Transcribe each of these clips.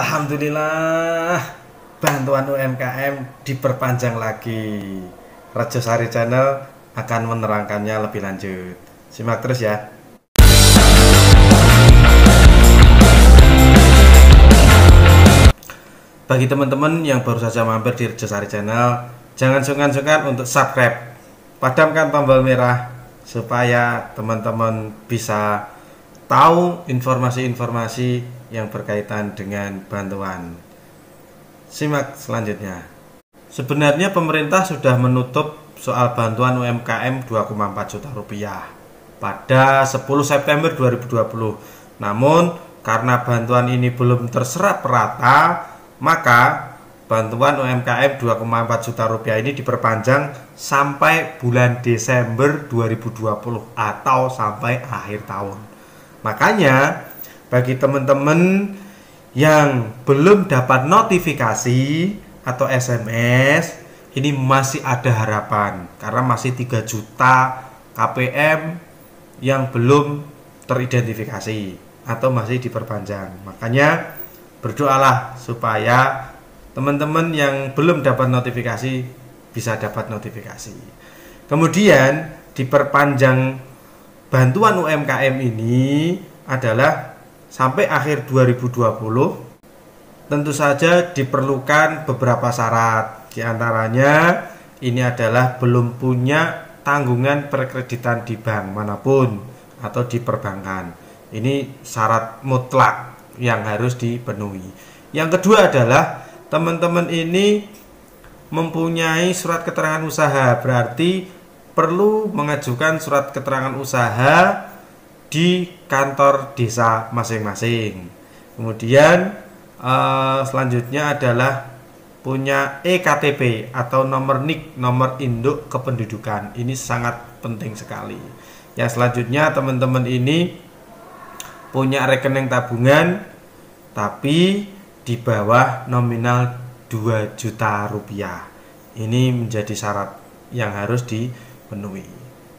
Alhamdulillah, bantuan UMKM diperpanjang lagi. Rejo Sari Channel akan menerangkannya lebih lanjut. Simak terus ya. Bagi teman-teman yang baru saja mampir di Rejo Sari Channel, jangan sungkan-sungkan untuk subscribe. Padamkan tombol merah supaya teman-teman bisa tahu informasi-informasi yang berkaitan dengan bantuan. Simak selanjutnya. Sebenarnya pemerintah sudah menutup soal bantuan UMKM 2,4 juta rupiah pada 10 September 2020. Namun karena bantuan ini belum terserap rata, maka bantuan UMKM 2,4 juta rupiah ini diperpanjang sampai bulan Desember 2020 atau sampai akhir tahun. Makanya bagi teman-teman yang belum dapat notifikasi atau SMS, ini masih ada harapan karena masih 3 juta KPM yang belum teridentifikasi atau masih diperpanjang. Makanya berdoalah supaya teman-teman yang belum dapat notifikasi bisa dapat notifikasi. Kemudian diperpanjang bantuan UMKM ini adalah sampai akhir 2020. Tentu saja diperlukan beberapa syarat. Di antaranya ini adalah belum punya tanggungan perkreditan di bank manapun atau di perbankan. Ini syarat mutlak yang harus dipenuhi. Yang kedua adalah teman-teman ini mempunyai surat keterangan usaha, berarti perlu mengajukan surat keterangan usaha di kantor desa masing-masing. Kemudian selanjutnya adalah punya EKTP atau nomor NIK, nomor induk kependudukan. Ini sangat penting sekali. Yang selanjutnya teman-teman ini punya rekening tabungan tapi di bawah nominal 2 juta rupiah. Ini menjadi syarat yang harus dipenuhi.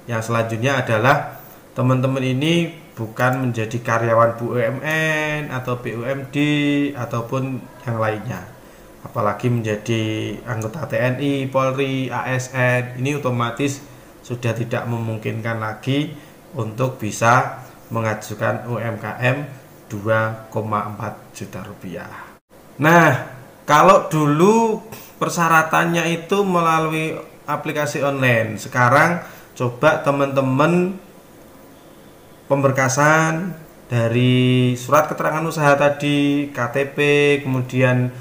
Yang selanjutnya adalah teman-teman ini bukan menjadi karyawan BUMN atau BUMD ataupun yang lainnya. Apalagi menjadi anggota TNI, Polri, ASN, ini otomatis sudah tidak memungkinkan lagi untuk bisa mengajukan UMKM 2,4 juta rupiah. Nah, kalau dulu persyaratannya itu melalui aplikasi online, sekarang coba teman-teman pemberkasan dari surat keterangan usaha tadi, KTP, kemudian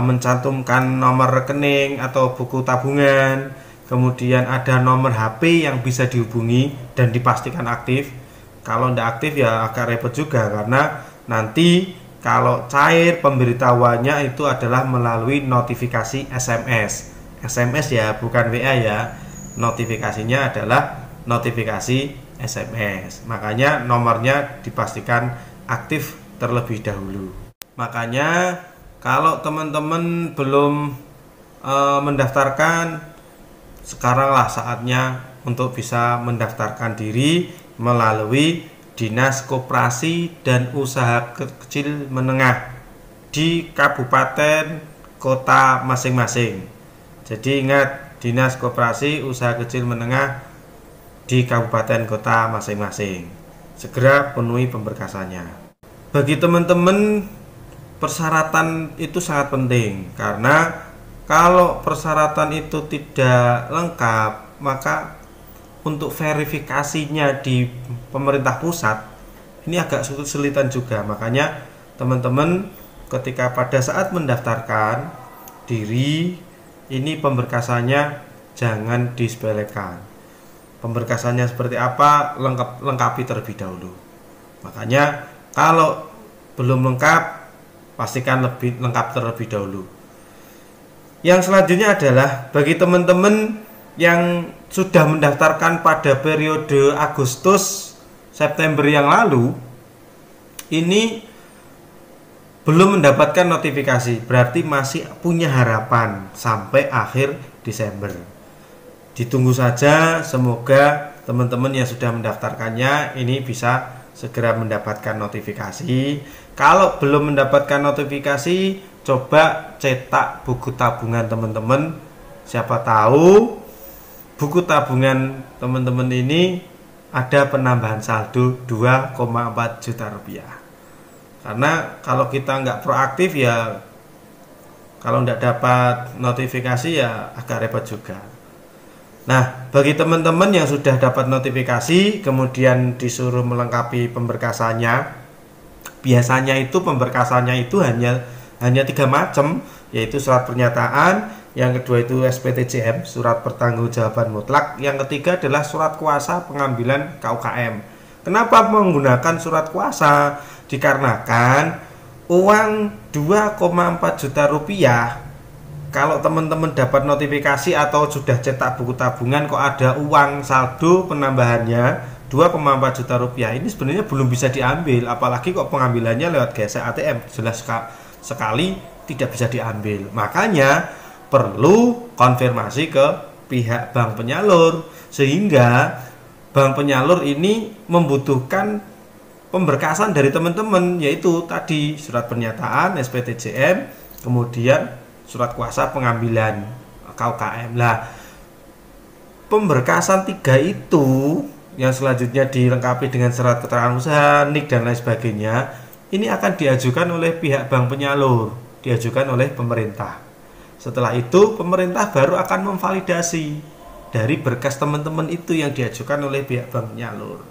mencantumkan nomor rekening atau buku tabungan, kemudian ada nomor HP yang bisa dihubungi dan dipastikan aktif. Kalau tidak aktif ya agak repot juga, karena nanti kalau cair pemberitahuannya itu adalah melalui notifikasi SMS. SMS ya, bukan WA ya. Notifikasinya adalah notifikasi SMS. Makanya nomornya dipastikan aktif terlebih dahulu. Makanya kalau teman-teman belum mendaftarkan, sekaranglah saatnya untuk bisa mendaftarkan diri melalui Dinas Koperasi dan Usaha Kecil Menengah di kabupaten kota masing-masing. Jadi ingat, Dinas Koperasi Usaha Kecil Menengah di kabupaten kota masing-masing. Segera penuhi pemberkasannya. Bagi teman-teman, persyaratan itu sangat penting, karena kalau persyaratan itu tidak lengkap, maka untuk verifikasinya di pemerintah pusat ini agak kesulitan juga. Makanya teman-teman ketika pada saat mendaftarkan diri, ini pemberkasannya jangan disepelekan. Pemberkasannya seperti apa, lengkapi terlebih dahulu. Makanya kalau belum lengkap, pastikan lebih lengkap terlebih dahulu. Yang selanjutnya adalah bagi teman-teman yang sudah mendaftarkan pada periode Agustus September yang lalu, ini belum mendapatkan notifikasi, berarti masih punya harapan sampai akhir Desember. Ditunggu saja, semoga teman-teman yang sudah mendaftarkannya ini bisa segera mendapatkan notifikasi. Kalau belum mendapatkan notifikasi, coba cetak buku tabungan teman-teman. Siapa tahu buku tabungan teman-teman ini ada penambahan saldo 2,4 juta rupiah. Karena kalau kita nggak proaktif ya, kalau nggak dapat notifikasi ya agak repot juga. Nah, bagi teman-teman yang sudah dapat notifikasi kemudian disuruh melengkapi pemberkasannya, biasanya itu pemberkasannya itu hanya 3 macam, yaitu surat pernyataan, yang kedua itu SPTJM, surat pertanggungjawaban mutlak, yang ketiga adalah surat kuasa pengambilan KUKM. Kenapa menggunakan surat kuasa? Dikarenakan uang 2,4 juta rupiah, kalau teman-teman dapat notifikasi atau sudah cetak buku tabungan kok ada uang saldo penambahannya 2,4 juta rupiah, ini sebenarnya belum bisa diambil, apalagi kok pengambilannya lewat gesek ATM, jelas sekali tidak bisa diambil. Makanya perlu konfirmasi ke pihak bank penyalur, sehingga bank penyalur ini membutuhkan pemberkasan dari teman-teman, yaitu tadi surat pernyataan SPTJM, kemudian surat kuasa pengambilan KUKM. Nah, pemberkasan 3 itu yang selanjutnya dilengkapi dengan surat keterangan usaha, NIK dan lain sebagainya, ini akan diajukan oleh pihak bank penyalur, diajukan oleh pemerintah. Setelah itu pemerintah baru akan memvalidasi dari berkas teman-teman itu yang diajukan oleh pihak bank penyalur.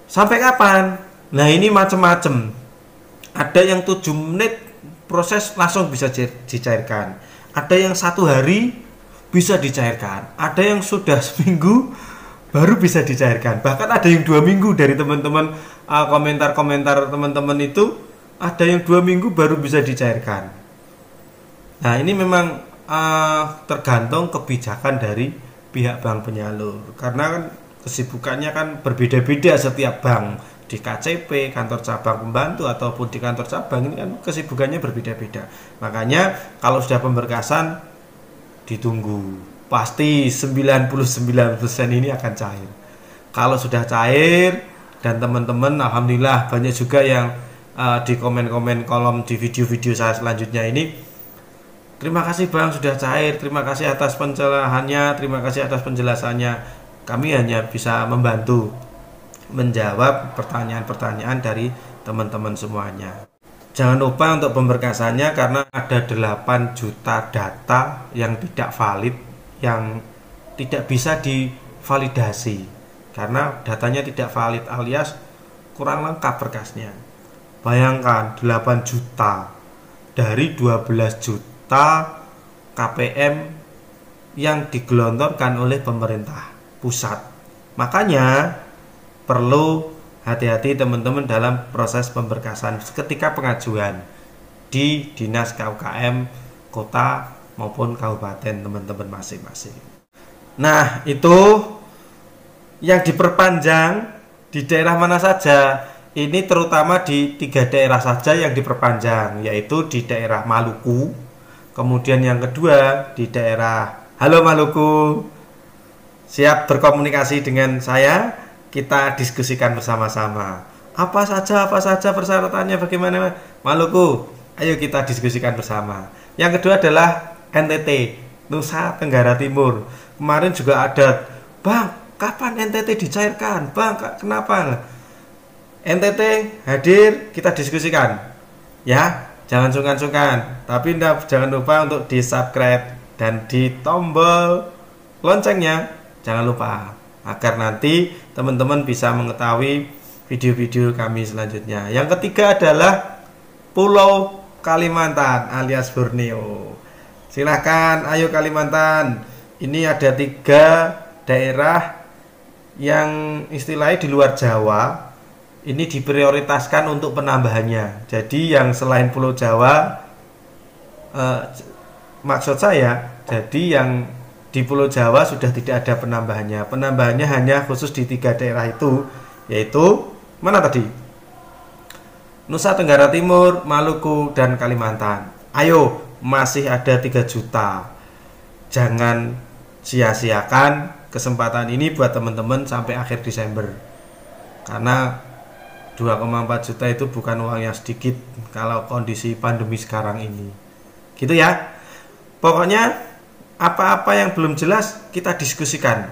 Sampai kapan? Nah, ini macam-macam. Ada yang 7 menit proses langsung bisa dicairkan. Ada yang 1 hari bisa dicairkan. Ada yang sudah seminggu baru bisa dicairkan. Bahkan ada yang 2 minggu dari teman-teman, komentar-komentar teman-teman itu, ada yang 2 minggu baru bisa dicairkan. Nah, ini memang tergantung kebijakan dari pihak bank penyalur, karena kan kesibukannya kan berbeda-beda setiap bank. Di KCP, kantor cabang pembantu, ataupun di kantor cabang, ini kan kesibukannya berbeda-beda. Makanya kalau sudah pemberkasan ditunggu, pasti 99% ini akan cair. Kalau sudah cair dan teman-teman alhamdulillah banyak juga yang di komen-komen kolom di video-video saya selanjutnya ini, terima kasih Bang sudah cair, terima kasih atas pencerahannya, terima kasih atas penjelasannya. Kami hanya bisa membantu menjawab pertanyaan-pertanyaan dari teman-teman semuanya. Jangan lupa untuk pemberkasannya, karena ada 8 juta data yang tidak valid, yang tidak bisa divalidasi karena datanya tidak valid alias kurang lengkap berkasnya. Bayangkan 8 juta dari 12 juta KPM yang digelontorkan oleh pemerintah pusat. Makanya perlu hati-hati teman-teman dalam proses pemberkasan ketika pengajuan di Dinas KUKM kota maupun kabupaten teman-teman masing-masing. Nah, itu yang diperpanjang di daerah mana saja? Ini terutama di 3 daerah saja yang diperpanjang, yaitu di daerah Maluku, kemudian yang kedua di daerah, halo Maluku, siap berkomunikasi dengan saya, kita diskusikan bersama-sama. Apa saja persyaratannya, bagaimana Maluku? Ayo kita diskusikan bersama. Yang kedua adalah NTT, Nusa Tenggara Timur. Kemarin juga ada, Bang, kapan NTT dicairkan? Bang, kenapa? NTT hadir, kita diskusikan. Ya, jangan sungkan-sungkan. Tapi jangan lupa untuk di-subscribe dan di tombol loncengnya. Jangan lupa, agar nanti teman-teman bisa mengetahui video-video kami selanjutnya. Yang ketiga adalah Pulau Kalimantan alias Borneo. Silahkan, ayo Kalimantan. Ini ada 3 daerah yang istilahnya di luar Jawa. Ini diprioritaskan untuk penambahannya. Jadi yang selain Pulau Jawa, maksud saya, jadi yang di Pulau Jawa sudah tidak ada penambahannya. Penambahannya hanya khusus di 3 daerah itu, yaitu mana tadi? Nusa Tenggara Timur, Maluku, dan Kalimantan. Ayo, masih ada 3 juta. Jangan sia-siakan kesempatan ini buat teman-teman sampai akhir Desember. Karena 2,4 juta itu bukan uang yang sedikit kalau kondisi pandemi sekarang ini. Gitu ya. Pokoknya apa-apa yang belum jelas kita diskusikan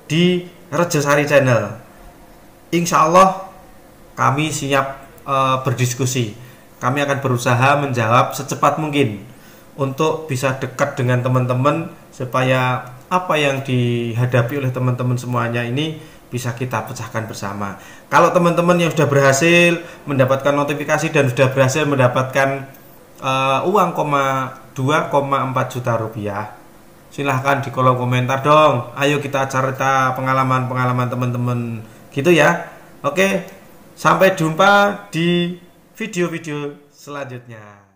di Rejosari Channel. Insya Allah kami siap berdiskusi. Kami akan berusaha menjawab secepat mungkin untuk bisa dekat dengan teman-teman supaya apa yang dihadapi oleh teman-teman semuanya ini bisa kita pecahkan bersama. Kalau teman-teman yang sudah berhasil mendapatkan notifikasi dan sudah berhasil mendapatkan uang 2,4 juta rupiah, silahkan di kolom komentar dong. Ayo kita cerita pengalaman-pengalaman teman-teman gitu ya. Oke, sampai jumpa di video-video selanjutnya.